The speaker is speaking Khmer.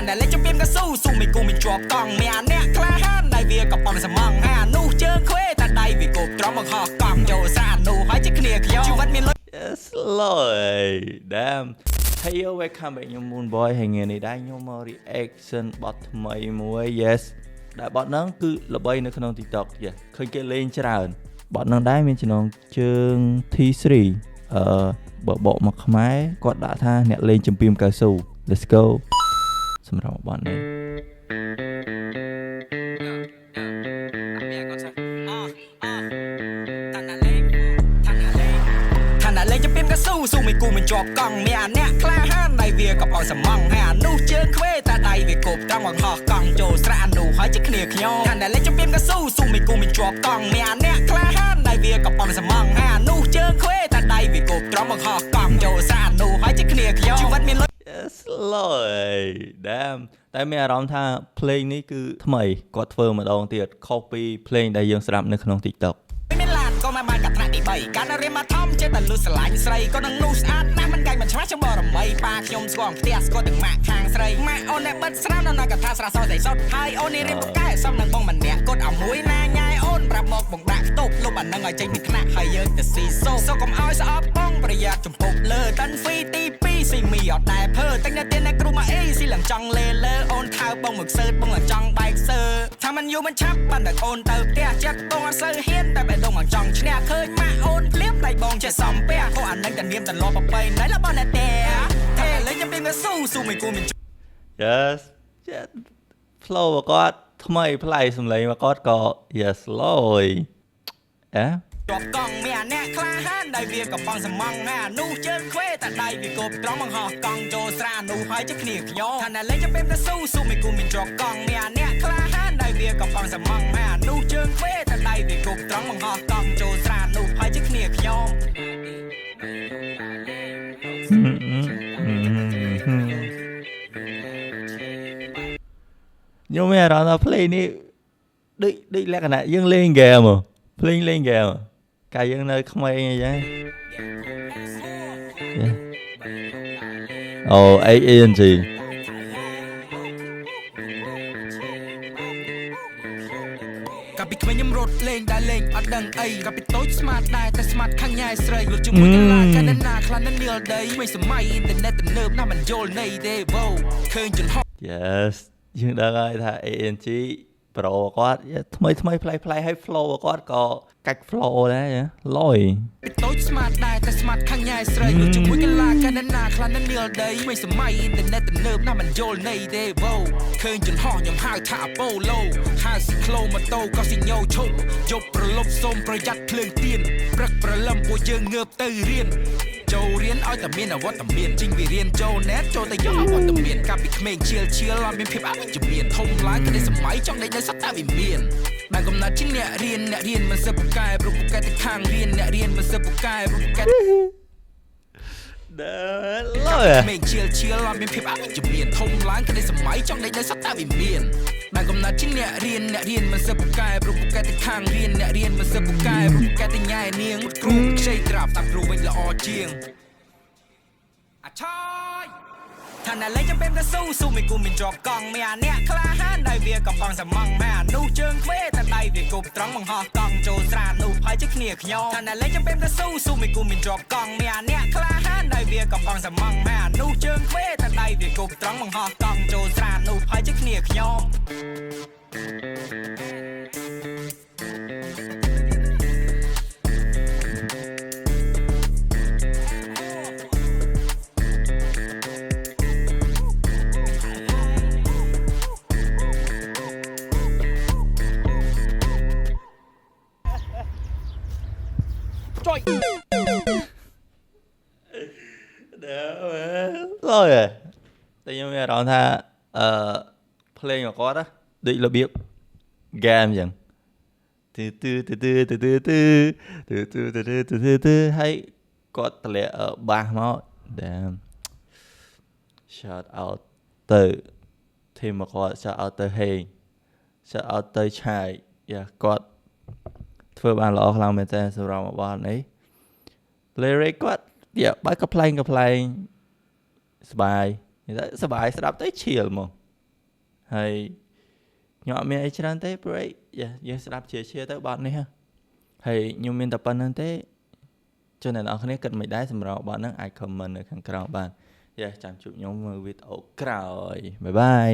ណែលេងចំពីមក៏ស៊ូស៊ូមិនគូមិនជាប់កង់មានអាអ្នកក្លាហានដៃវាក៏ប៉ុនសំងហានោះជើងខ្វេតែដៃវាគប់ត្រង់មកហោះកង់ចូលសានោះហើយជាគ្នាខ្ញុំជីវិតមានលុយ slow damn hey yo welcome back ខ្ញុំ Moon Boy ហើយថ្ងៃនេះដែរខ្ញុំមក reaction បទថ្មីមួយ yes ដែលបទហ្នឹងគឺល្បីនៅក្នុង TikTok យេឃើញគេលេងច្រើនបទហ្នឹងដែរមានចំណងជើង T3 បើបកមកខ្មែរគាត់ដាក់ថាអ្នកលេងចំពីមកៅស៊ូ let's go សម្រាប់បទនេះស៊ូស៊ូមិនគូមិនជាប់កង់មានអាអ្នកក្លាហានដៃវាក៏ប៉ុនសំងហើយអានោះជើងខ្វេតែដៃវាគប់ត្រង់មកហោះកង់ចូលស្រានោះហើយជាគ្នាខ្ញុំថាតែលេងចំពីមក៏ស៊ូស៊ូមិនគូមិនជាប់កង់មានអាអ្នកក្លាហានដៃវាក៏ប៉ុនសំងហើយអានោះជើងខ្វេតែដៃវាគប់ត្រង់មកហោះកង់ចូលស្រានោះហើយជាគ្នាខ្ញុំជីវិតមានលុយ slow damn តែមានអារម្មណ៍ថាเพลงនេះគឺថ្មីគាត់ធ្វើម្ដងទៀតខុសពីเพลงដែលយើងស្ដាប់នៅក្នុង TikTokក៏មកបានកាត់ថ្នាក់ទី3កាលរៀនមកធំចេះតែលឺស្រឡាញ់ស្រីក៏នឹងនោះស្អាតណាស់មិនកាយមិនឆ្មាស់ចំបរមីប៉ាខ្ញុំស្គាល់ផ្ទះស្គាល់ទាំងម៉ាក់ខាងស្រីម៉ាក់អូនអ្នកបិទស្រាមនៅកថាស្រះសស្អីសុតហើយអូននេះរៀនបកកែសំនឹងបងម្នាក់គាត់ឲ្យមួយណាញ៉ាយអូនប្រាប់មកបងដាក់ខ្ទប់លុបអានឹងឲ្យចេញពីថ្នាក់ហើយយើងទៅស៊ីសូកុំឲ្យស្អប់បងប្រយ័ត្នចំពុកលើតាន់ហ្វីទី2ស៊ីមីអត់ដែរភើតែនៅទៀតអ្នកគ្រូមកអីស៊ីឡើងចង់លេលើអូនថើបងមកសើតបងឡើងចង់បែកសើថាมันយូរមិនឆាប់បានតែអូនទៅផ្ទះចិត្តបងអត់សូវហ៊ានតែបេះដូងមកចង់ឈ្នះឃើញម៉ាក់អូនភ្លាមដៃបងចេះសំពះក៏អានឹងតែនាមតែលបប្របីណៃលបងតែតែលេងខ្ញុំពីមកស៊ូមិនគូមិន Yes flow គាត់ថ្មីប្លែកសំឡេងមកគាត់ក៏ yes slow ជាប់កង់មានអ្នកក្លាហានដៃវាក៏បងសំងណានោះជើងខ្វេតែដៃវាគប់ត្រង់មកហោះកង់ចូលស្រានោះហើយជាគ្នាខ្ញុំថាណែលេងខ្ញុំពីមកស៊ូមិនគូមិនជាប់កង់មានអ្នកក្លាហានដៃវាក៏បងសំងណានោះជើងខ្វេតែដៃវាគប់ត្រង់មកហោះកង់ចូលស្រានោះហើយជាគ្នាខ្ញុំខ្ញុំមានអារម្មណ៍ថា play នេះដូចលក្ខណៈយើងលេង game ហ៎ play លេង game កាលយើងនៅក្មេងអីចឹងអូ ANG កាពីក្មេងខ្ញុំរត់លេងដែរលេងអត់ដឹងអីកាពីតូចស្មាតដែរតែស្មាតខាងញ៉ាយស្រីលុតជាមួយកន្លាកាលណាខ្លះណានីលដីមិនសម័យអ៊ីនធឺណិតទំនើបណាមិនយល់នៃទេវ៉ូឃើញចន្លោះ Yes យើងដឹងហើយថា ANG Pro គាត់ថ្មីប្លែកហើយ flow គាត់ក៏កាច់ flow ដែរលយតូចស្មាតដែរតែស្មាតខាងញ៉ាយស្រីលុតជាមួយកន្លាកាលណាខ្លះណានីលដីមិនសម័យអ៊ីនធឺណិតទំនើបណាមិនយល់នៃទេវ៉ូឃើញចន្លោះខ្ញុំហៅថា Apollo ហៅស៊ីក្លូម៉ូតូក៏ស៊ីញ៉ូឈប់យប់ប្រលប់សូមប្រយ័ត្នភ្លើងទៀនព្រឹកព្រលឹមពួកយើងងើបទៅរៀនចូលរៀនឲ្យតែមានអវត្តមានជីងវារៀនចូលណែតចូលតែយកអវត្តមានកាលពីក្មេងឈៀលអត់មានភាពអវិជ្ជមានធំឡើងក៏ได้សម័យចង់ដេកនៅសត្វតែវិមានដែលកំណត់ជាអ្នករៀនមិនសឹកពូកែព្រោះពូកែទៅខាងរៀនអ្នករៀនមិនសឹកពូកែព្រោះពូកែដែលលយក្មេងឈៀលអត់មានភាពអវិជ្ជមានធំឡើងក៏ได้សម័យចង់ដេកនៅសត្វតែវិមានដែលកំណត់ជាអ្នករៀនមិនសឹកពូកែព្រោះពូកែទៅខាងរៀនអ្នករៀនមិនសឹកពូកែព្រោះពូកែទៅញ៉ែនាងគ្រូខ្ចីត្រាប់តាមគ្រូវិញល្អជាងឆយថាណែលេងខ្ញុំពីមកស៊ូមិនគូមិនជាប់កង់មានអាអ្នកក្លាហានដៃវាក៏បងសំងម៉ែអានោះជើងខ្វេតែដៃវាគប់ត្រង់មកហោះកង់ចូលស្រានោះហើយជាគ្នាខ្ញុំថាណែលេងខ្ញុំពីមកស៊ូមិនគូមិនជាប់កង់មានអាអ្នកក្លាហានដៃវាក៏បងសំងម៉ែអានោះជើងខ្វេតែដៃវាគប់ត្រង់មកហោះកង់ចូលស្រានោះហើយជាគ្នាខ្ញុំTrời rồi tự nhiên bây giờ tha play của con á định là biết game chẳng từ hay có lẽ ở ba máu damn shout out từ thì mà có shout out từ hình shout out từ chai cóធ្វើបានល្អខ្លាំងមែនតើសម្រាប់បទនេះ lyric គាត់បើកំ pl សบายស្ដាប់ទៅឈៀលហ្មង ហើយខ្ញុំអត់មានអីច្រើនទេព្រោះយើងស្ដាប់ជាទៅបទនេះហើយខ្ញុំមានតែប៉ុណ្្នឹងទេចូលអ្នកនរគ្នាគិតមិនដែរសម្រាប់បទហ្នឹងអាច comment នៅខាងក្រោមបានចាំជួបខ្ញុំមើលវីដេអូក្រោយបាយបាយ